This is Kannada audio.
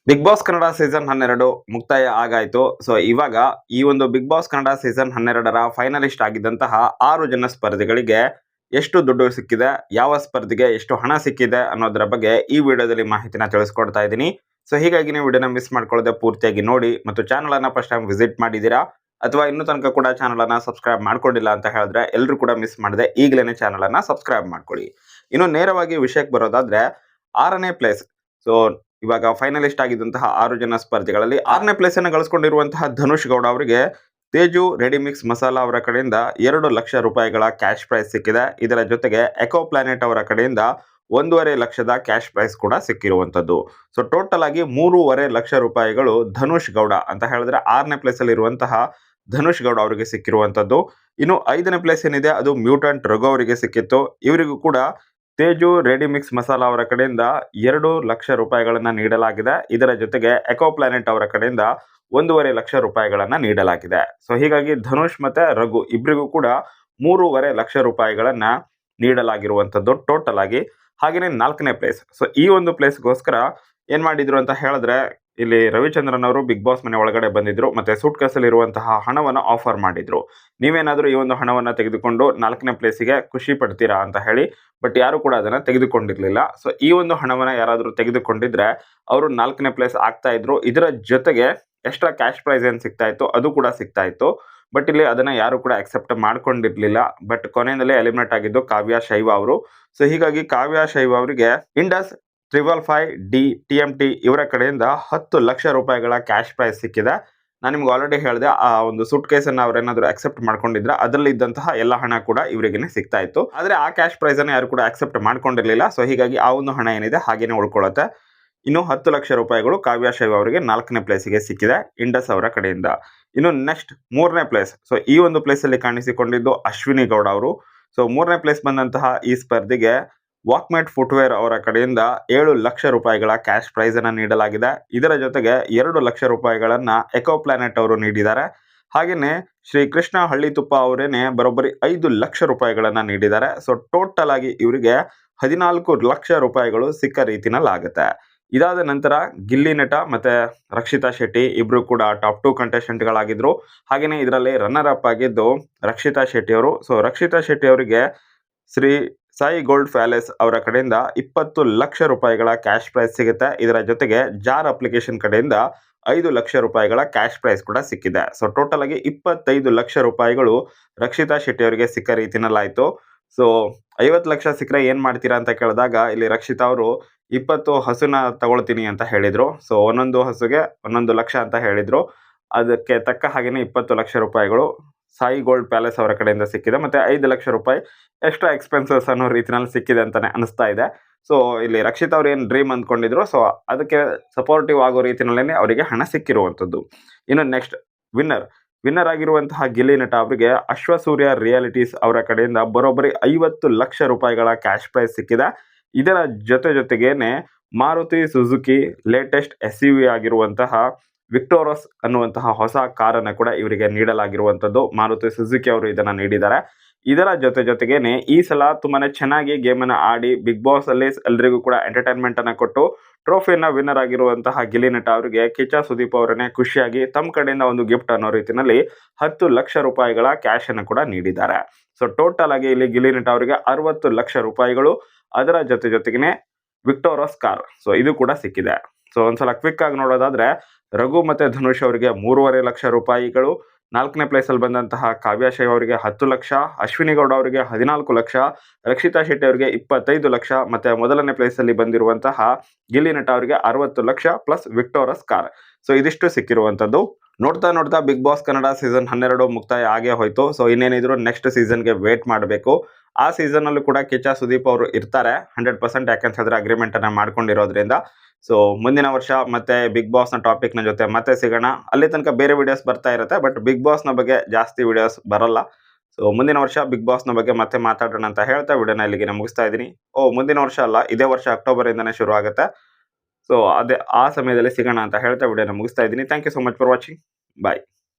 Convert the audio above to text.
ಬಿಗ್ ಬಾಸ್ ಕನ್ನಡ ಸೀಸನ್ 12 ಮುಕ್ತಾಯ ಆಗಾಯ್ತು. ಸೊ ಇವಾಗ ಈ ಒಂದು ಬಿಗ್ ಬಾಸ್ ಕನ್ನಡ ಸೀಸನ್ 12ರ ಫೈನಲಿಸ್ಟ್ ಆಗಿದ್ದಂತಹ 6 ಜನ ಸ್ಪರ್ಧಿಗಳಿಗೆ ಎಷ್ಟು ದುಡ್ಡು ಸಿಕ್ಕಿದೆ, ಯಾವ ಸ್ಪರ್ಧೆಗೆ ಎಷ್ಟು ಹಣ ಸಿಕ್ಕಿದೆ ಅನ್ನೋದರ ಬಗ್ಗೆ ಈ ವಿಡಿಯೋದಲ್ಲಿ ಮಾಹಿತಿನ ತಿಳಿಸ್ಕೊಡ್ತಾ ಇದ್ದೀನಿ. ಸೊ ಹೀಗಾಗಿ ನೀವು ವಿಡಿಯೋನ ಮಿಸ್ ಮಾಡ್ಕೊಳ್ಳದೆ ಪೂರ್ತಿಯಾಗಿ ನೋಡಿ ಮತ್ತು ಚಾನಲ್ ಅನ್ನ ಫಸ್ಟ್ ಟೈಮ್ ವಿಸಿಟ್ ಮಾಡಿದ್ದೀರಾ ಅಥವಾ ಇನ್ನೂ ತನಕ ಕೂಡ ಚಾನಲ್ ಅನ್ನ ಸಬ್ಸ್ಕ್ರೈಬ್ ಮಾಡ್ಕೊಂಡಿಲ್ಲ ಅಂತ ಹೇಳಿದ್ರೆ ಎಲ್ಲರೂ ಕೂಡ ಮಿಸ್ ಮಾಡದೆ ಈಗಲೇ ಚಾನಲ್ ಅನ್ನ ಸಬ್ಸ್ಕ್ರೈಬ್ ಮಾಡ್ಕೊಳ್ಳಿ. ಇನ್ನು ನೇರವಾಗಿ ವಿಷಯಕ್ಕೆ ಬರೋದಾದ್ರೆ 6ನೇ ಪ್ಲೇಸ್. ಸೊ ಇವಾಗ ಫೈನಲಿಸ್ಟ್ ಆಗಿದ್ದಂತಹ 6 ಜನ ಸ್ಪರ್ಧಿಗಳಲ್ಲಿ 6ನೇ ಪ್ಲೇಸ್ ಅನ್ನು ಗಳಿಸಿಕೊಂಡಿರುವಂತಹ ಧನುಷ್ ಗೌಡ ಅವರಿಗೆ ತೇಜು ರೆಡಿಮಿಕ್ಸ್ ಮಸಾಲಾ ಅವರ ಕಡೆಯಿಂದ 2 ಲಕ್ಷ ರೂಪಾಯಿಗಳ ಕ್ಯಾಶ್ ಪ್ರೈಸ್ ಸಿಕ್ಕಿದೆ. ಇದರ ಜೊತೆಗೆ ಎಕೋ ಪ್ಲಾನೆಟ್ ಅವರ ಕಡೆಯಿಂದ 1.5 ಲಕ್ಷದ ಕ್ಯಾಶ್ ಪ್ರೈಸ್ ಕೂಡ ಸಿಕ್ಕಿರುವಂತದ್ದು. ಸೊ ಟೋಟಲ್ ಆಗಿ 3.5 ಲಕ್ಷ ರೂಪಾಯಿಗಳು ಧನುಷ್ ಗೌಡ ಅಂತ ಹೇಳಿದ್ರೆ 6ನೇ ಪ್ಲೇಸ್ ಅಲ್ಲಿ ಇರುವಂತಹ ಧನುಷ್ ಗೌಡ ಅವರಿಗೆ ಸಿಕ್ಕಿರುವಂತದ್ದು. ಇನ್ನು 5ನೇ ಪ್ಲೇಸ್ ಏನಿದೆ ಅದು ಮ್ಯೂಟೆಂಟ್ ರಘು ಅವರಿಗೆ ಸಿಕ್ಕಿತ್ತು. ಇವರಿಗೂ ಕೂಡ ತೇಜು ರೆಡಿಮಿಕ್ಸ್ ಮಸಾಲಾ ಅವರ ಕಡೆಯಿಂದ 2 ಲಕ್ಷ ರೂಪಾಯಿಗಳನ್ನ ನೀಡಲಾಗಿದೆ. ಇದರ ಜೊತೆಗೆ ಎಕೋ ಪ್ಲಾನೆಟ್ ಅವರ ಕಡೆಯಿಂದ 1.5 ಲಕ್ಷ ರೂಪಾಯಿಗಳನ್ನ ನೀಡಲಾಗಿದೆ. ಸೊ ಹೀಗಾಗಿ ಧನುಷ್ ಮತ್ತೆ ರಘು ಇಬ್ಬರಿಗೂ ಕೂಡ 3.5 ಲಕ್ಷ ರೂಪಾಯಿಗಳನ್ನ ನೀಡಲಾಗಿರುವಂತದ್ದು ಟೋಟಲ್ ಆಗಿ. ಹಾಗೇನೆ 4ನೇ ಪ್ಲೇಸ್. ಸೊ ಈ ಒಂದು ಪ್ಲೇಸ್ಗೋಸ್ಕರ ಏನ್ ಮಾಡಿದ್ರು ಅಂತ ಹೇಳಿದ್ರೆ ಇಲ್ಲಿ ರವಿಚಂದ್ರನ್ ಅವರು ಬಿಗ್ ಬಾಸ್ ಮನೆ ಒಳಗಡೆ ಬಂದಿದ್ರು ಮತ್ತೆ ಸೂಟ್ ಕೇಸಲ್ಲಿ ಇರುವಂತಹ ಹಣವನ್ನ ಆಫರ್ ಮಾಡಿದ್ರು. ನೀವೇನಾದ್ರೂ ಈ ಒಂದು ಹಣವನ್ನ ತೆಗೆದುಕೊಂಡು 4ನೇ ಪ್ಲೇಸಿಗೆ ಖುಷಿ ಪಡ್ತೀರಾ ಅಂತ ಹೇಳಿ. ಬಟ್ ಯಾರು ಕೂಡ ಅದನ್ನ ತೆಗೆದುಕೊಂಡಿರ್ಲಿಲ್ಲ. ಸೊ ಈ ಒಂದು ಹಣವನ್ನ ಯಾರಾದ್ರೂ ತೆಗೆದುಕೊಂಡಿದ್ರೆ ಅವರು 4ನೇ ಪ್ಲೇಸ್ ಆಗ್ತಾ ಇದ್ರು. ಇದರ ಜೊತೆಗೆ ಎಕ್ಸ್ಟ್ರಾ ಕ್ಯಾಶ್ ಪ್ರೈಸ್ ಏನ್ ಸಿಗ್ತಾ ಇತ್ತು ಅದು ಕೂಡ ಸಿಗ್ತಾ ಇತ್ತು. ಬಟ್ ಇಲ್ಲಿ ಅದನ್ನ ಯಾರು ಕೂಡ ಅಕ್ಸೆಪ್ಟ್ ಮಾಡ್ಕೊಂಡಿರ್ಲಿಲ್ಲ. ಬಟ್ ಕೊನೆಯಲ್ಲಿ ಎಲಿಮಿನೇಟ್ ಆಗಿದ್ದು ಕಾವ್ಯ ಶೈವ ಅವರು. ಸೊ ಹೀಗಾಗಿ ಕಾವ್ಯ ಶೈವ ಅವರಿಗೆ ಇಂಡಸ್ 555D TMT ಇವರ ಕಡೆಯಿಂದ 10 ಲಕ್ಷ ರೂಪಾಯಿಗಳ ಕ್ಯಾಶ್ ಪ್ರೈಸ್ ಸಿಕ್ಕಿದೆ. ನಾನು ನಿಮ್ಗೆ ಆಲ್ರೆಡಿ ಹೇಳಿದೆ ಆ ಒಂದು ಸೂಟ್ ಕೇಸ್ ಅನ್ನ ಅವ್ರೇನಾದ್ರು ಅಕ್ಸೆಪ್ಟ್ ಮಾಡ್ಕೊಂಡಿದ್ರೆ ಅದರಲ್ಲಿ ಇದ್ದಂತಹ ಎಲ್ಲ ಹಣ ಕೂಡ ಇವರಿಗೆ ಸಿಗ್ತಾ ಇತ್ತು. ಆದ್ರೆ ಆ ಕ್ಯಾಶ್ ಪ್ರೈಸ್ ಅನ್ನ ಯಾರು ಕೂಡ ಅಕ್ಸೆಪ್ಟ್ ಮಾಡ್ಕೊಂಡಿರ್ಲಿಲ್ಲ. ಸೊ ಹೀಗಾಗಿ ಆ ಒಂದು ಹಣ ಏನಿದೆ ಹಾಗೇನೆ ಉಳ್ಕೊಳ್ಳುತ್ತೆ. ಇನ್ನು 10 ಲಕ್ಷ ರೂಪಾಯಿಗಳು ಕಾವ್ಯ ಶೈವ ಅವರಿಗೆ 4ನೇ ಪ್ಲೇಸಿಗೆ ಸಿಕ್ಕಿದೆ ಇಂಡಸ್ ಅವರ ಕಡೆಯಿಂದ. ಇನ್ನು ನೆಕ್ಸ್ಟ್ 3ನೇ ಪ್ಲೇಸ್. ಸೊ ಈ ಒಂದು ಪ್ಲೇಸ್ ಅಲ್ಲಿ ಕಾಣಿಸಿಕೊಂಡಿದ್ದು ಅಶ್ವಿನಿ ಗೌಡ ಅವರು. ಸೊ 3ನೇ ಪ್ಲೇಸ್ ಬಂದಂತಹ ಈ ಸ್ಪರ್ಧೆಗೆ ವಾಕ್ಮೇಟ್ ಫುಟ್ವೇರ್ ಅವರ ಕಡೆಯಿಂದ 7 ಲಕ್ಷ ರೂಪಾಯಿಗಳ ಕ್ಯಾಶ್ ಪ್ರೈಸ್ ಅನ್ನ ನೀಡಲಾಗಿದೆ. ಇದರ ಜೊತೆಗೆ 2 ಲಕ್ಷ ರೂಪಾಯಿಗಳನ್ನ ಎಕೋ ಪ್ಲಾನೆಟ್ ಅವರು ನೀಡಿದ್ದಾರೆ. ಹಾಗೇನೆ ಶ್ರೀ ಕೃಷ್ಣ ಹಳ್ಳಿತುಪ್ಪ ಅವರೇನೆ ಬರೋಬ್ಬರಿ 5 ಲಕ್ಷ ರೂಪಾಯಿಗಳನ್ನ ನೀಡಿದ್ದಾರೆ. ಸೊ ಟೋಟಲ್ ಆಗಿ ಇವರಿಗೆ 14 ಲಕ್ಷ ರೂಪಾಯಿಗಳು ಸಿಕ್ಕ ರೀತಿನಲ್ಲಾಗುತ್ತೆ. ಇದಾದ ನಂತರ ಗಿಲ್ಲಿ ನಟ ಮತ್ತೆ ರಕ್ಷಿತಾ ಶೆಟ್ಟಿ ಇಬ್ರು ಕೂಡ ಟಾಪ್ 2 ಕಂಟೆಸ್ಟೆಂಟ್ ಗಳಾಗಿದ್ರು. ಹಾಗೇನೆ ಇದರಲ್ಲಿ ರನ್ನರ್ ಅಪ್ ಆಗಿದ್ದು ರಕ್ಷಿತಾ ಶೆಟ್ಟಿ ಅವರು. ಸೊ ರಕ್ಷಿತಾ ಶೆಟ್ಟಿ ಅವರಿಗೆ ಶ್ರೀ ಸಾಯಿ ಗೋಲ್ಡ್ ಪ್ಯಾಲೇಸ್ ಅವರ ಕಡೆಯಿಂದ 20 ಲಕ್ಷ ರೂಪಾಯಿಗಳ ಕ್ಯಾಶ್ ಪ್ರೈಸ್ ಸಿಗುತ್ತೆ. ಇದರ ಜೊತೆಗೆ ಜಾರ್ ಅಪ್ಲಿಕೇಶನ್ ಕಡೆಯಿಂದ 5 ಲಕ್ಷ ರೂಪಾಯಿಗಳ ಕ್ಯಾಶ್ ಪ್ರೈಸ್ ಕೂಡ ಸಿಕ್ಕಿದೆ. ಸೊ ಟೋಟಲ್ ಆಗಿ 25 ಲಕ್ಷ ರೂಪಾಯಿಗಳು ರಕ್ಷಿತಾ ಶೆಟ್ಟಿ ಅವರಿಗೆ ಸಿಕ್ಕ ರೀತಿನಲ್ಲಾಯ್ತು. ಸೊ 50 ಲಕ್ಷ ಸಿಕ್ಕರೆ ಏನ್ ಮಾಡ್ತೀರಾ ಅಂತ ಕೇಳಿದಾಗ ಇಲ್ಲಿ ರಕ್ಷಿತಾ ಅವರು 20 ಹಸುನ ತಗೊಳ್ತೀನಿ ಅಂತ ಹೇಳಿದ್ರು. ಸೊ ಒಂದೊಂದು ಹಸುಗೆ 1 ಲಕ್ಷ ಅಂತ ಹೇಳಿದ್ರು. ಅದಕ್ಕೆ ತಕ್ಕ ಹಾಗೇನೆ 20 ಲಕ್ಷ ರೂಪಾಯಿಗಳು ಸಾಯಿ ಗೋಲ್ಡ್ ಪ್ಯಾಲೇಸ್ ಅವರ ಕಡೆಯಿಂದ ಸಿಕ್ಕಿದೆ. ಮತ್ತೆ 5 ಲಕ್ಷ ರೂಪಾಯಿ ಎಕ್ಸ್ಟ್ರಾ ಎಕ್ಸ್ಪೆನ್ಸಸ್ ಅನ್ನೋ ರೀತಿನಲ್ಲಿ ಸಿಕ್ಕಿದೆ ಅಂತಾನೆ ಅನಿಸ್ತಾ ಇದೆ. ಸೊ ಇಲ್ಲಿ ರಕ್ಷಿತ್ ಅವ್ರು ಏನು ಡ್ರೀಮ್ ಅಂದ್ಕೊಂಡಿದ್ರು ಸೊ ಅದಕ್ಕೆ ಸಪೋರ್ಟಿವ್ ಆಗೋ ರೀತಿನಲ್ಲೇ ಅವರಿಗೆ ಹಣ ಸಿಕ್ಕಿರುವಂಥದ್ದು. ಇನ್ನು ನೆಕ್ಸ್ಟ್ ವಿನ್ನರ್ ಆಗಿರುವಂತಹ ಗಿಲ್ಲಿ ನಟ ಅವರಿಗೆ ಅಶ್ವಸೂರ್ಯ ರಿಯಾಲಿಟೀಸ್ ಅವರ ಕಡೆಯಿಂದ ಬರೋಬ್ಬರಿ 50 ಲಕ್ಷ ರೂಪಾಯಿಗಳ ಕ್ಯಾಶ್ ಪ್ರೈಸ್ ಸಿಕ್ಕಿದೆ. ಇದರ ಜೊತೆಗೇನೆ ಮಾರುತಿ ಸುಜುಕಿ ಲೇಟೆಸ್ಟ್ SUV ಆಗಿರುವಂತಹ ವಿಕ್ಟೋರಸ್ ಅನ್ನುವಂತಹ ಹೊಸ ಕಾರನ್ನು ಕೂಡ ಇವರಿಗೆ ನೀಡಲಾಗಿರುವಂಥದ್ದು. ಮಾರುತಿ ಸುಜುಕಿ ಅವರು ಇದನ್ನ ನೀಡಿದ್ದಾರೆ. ಇದರ ಜೊತೆಗೇನೆ ಈ ಸಲ ತುಂಬಾನೇ ಚೆನ್ನಾಗಿ ಗೇಮ್ ಅನ್ನ ಆಡಿ ಬಿಗ್ ಬಾಸ್ ಅಲ್ಲಿ ಎಲ್ರಿಗೂ ಕೂಡ ಎಂಟರ್ಟೈನ್ಮೆಂಟ್ ಅನ್ನ ಕೊಟ್ಟು ಟ್ರೋಫಿಯನ್ನ ವಿನ್ನರ್ ಆಗಿರುವಂತಹ ಗಿಲ್ಲಿ ನಟ ಅವರಿಗೆ ಕಿಚ್ಚ ಸುದೀಪ್ ಅವರನ್ನೇ ಖುಷಿಯಾಗಿ ತಮ್ಮ ಕಡೆಯಿಂದ ಒಂದು ಗಿಫ್ಟ್ ಅನ್ನೋ ರೀತಿಯಲ್ಲಿ 10 ಲಕ್ಷ ರೂಪಾಯಿಗಳ ಕ್ಯಾಶ್ ಅನ್ನು ಕೂಡ ನೀಡಿದ್ದಾರೆ. ಸೊ ಟೋಟಲ್ ಆಗಿ ಇಲ್ಲಿ ಗಿಲ್ಲಿ ನಟ ಅವರಿಗೆ 60 ಲಕ್ಷ ರೂಪಾಯಿಗಳು, ಅದರ ಜೊತೆಗೇನೆ ವಿಕ್ಟೋರಸ್ ಕಾರ್ ಸೊ ಇದು ಕೂಡ ಸಿಕ್ಕಿದೆ. ಸೊ ಒಂದ್ಸಲ ಕ್ವಿಕ್ ಆಗಿ ನೋಡೋದಾದ್ರೆ ರಘು ಮತ್ತೆ ಧನುಷ್ ಅವರಿಗೆ 3.5 ಲಕ್ಷ ರೂಪಾಯಿಗಳು, 4ನೇ ಪ್ಲೇಸ್ ಅಲ್ಲಿ ಬಂದಂತಹ ಕಾವ್ಯ ಶೈವ್ ಅವರಿಗೆ 10 ಲಕ್ಷ, ಅಶ್ವಿನಿ ಗೌಡ ಅವರಿಗೆ 14 ಲಕ್ಷ, ರಕ್ಷಿತಾ ಶೆಟ್ಟಿ ಅವರಿಗೆ 25 ಲಕ್ಷ ಮತ್ತೆ ಮೊದಲನೇ ಪ್ಲೇಸ್ ಅಲ್ಲಿ ಬಂದಿರುವಂತಹ ಗಿಲ್ಲಿ ನಟ ಅವರಿಗೆ 60 ಲಕ್ಷ ಪ್ಲಸ್ ವಿಕ್ಟೋರಸ್ ಕಾರ್. ಸೊ ಇದಿಷ್ಟು ಸಿಕ್ಕಿರುವಂತದ್ದು. ನೋಡ್ತಾ ಬಿಗ್ ಬಾಸ್ ಕನ್ನಡ ಸೀಸನ್ 12 ಮುಕ್ತಾಯ ಆಗೇ ಹೋಯ್ತು. ಸೊ ಇನ್ನೇನಿದ್ರು ನೆಕ್ಸ್ಟ್ ಸೀಸನ್ಗೆ ವೇಟ್ ಮಾಡಬೇಕು. ಆ ಸೀಸನ್ ಅಲ್ಲೂ ಕೂಡ ಕಿಚ್ಚ ಸುದೀಪ್ ಅವರು ಇರ್ತಾರೆ 100%. ಯಾಕಂತ ಹೇಳಿದ್ರೆ ಅಗ್ರಿಮೆಂಟ್ ಅನ್ನ ಮಾಡ್ಕೊಂಡಿರೋದ್ರಿಂದ. ಸೊ ಮುಂದಿನ ವರ್ಷ ಮತ್ತೆ ಬಿಗ್ ಬಾಸ್ ನ ಟಾಪಿಕ್ ನ ಜೊತೆ ಮತ್ತೆ ಸಿಗೋಣ. ಅಲ್ಲಿ ತನಕ ಬೇರೆ ವಿಡಿಯೋಸ್ ಬರ್ತಾ ಇರುತ್ತೆ, ಬಟ್ ಬಿಗ್ ಬಾಸ್ ನ ಬಗ್ಗೆ ಜಾಸ್ತಿ ವಿಡಿಯೋಸ್ ಬರಲ್ಲ. ಸೊ ಮುಂದಿನ ವರ್ಷ ಬಿಗ್ ಬಾಸ್ ನ ಬಗ್ಗೆ ಮತ್ತೆ ಮಾತಾಡೋಣ ಅಂತ ಹೇಳ್ತಾ ವಿಡಿಯೋನ ಇಲ್ಲಿಗೆ ಮುಗಿಸ್ತಾ ಇದ್ದೀನಿ. ಮುಂದಿನ ವರ್ಷ ಅಲ್ಲ, ಇದೇ ವರ್ಷ ಅಕ್ಟೋಬರ್ ಇಂದಾನೆ ಶುರು ಆಗುತ್ತೆ. ಸೊ ಅದೇ ಆ ಸಮಯದಲ್ಲಿ ಸಿಗೋಣ ಅಂತ ಹೇಳ್ತಾ ವಿಡಿಯೋನ ಮುಗಿಸ್ತಾ ಇದ್ದೀನಿ. Thank you so much for watching. Bye.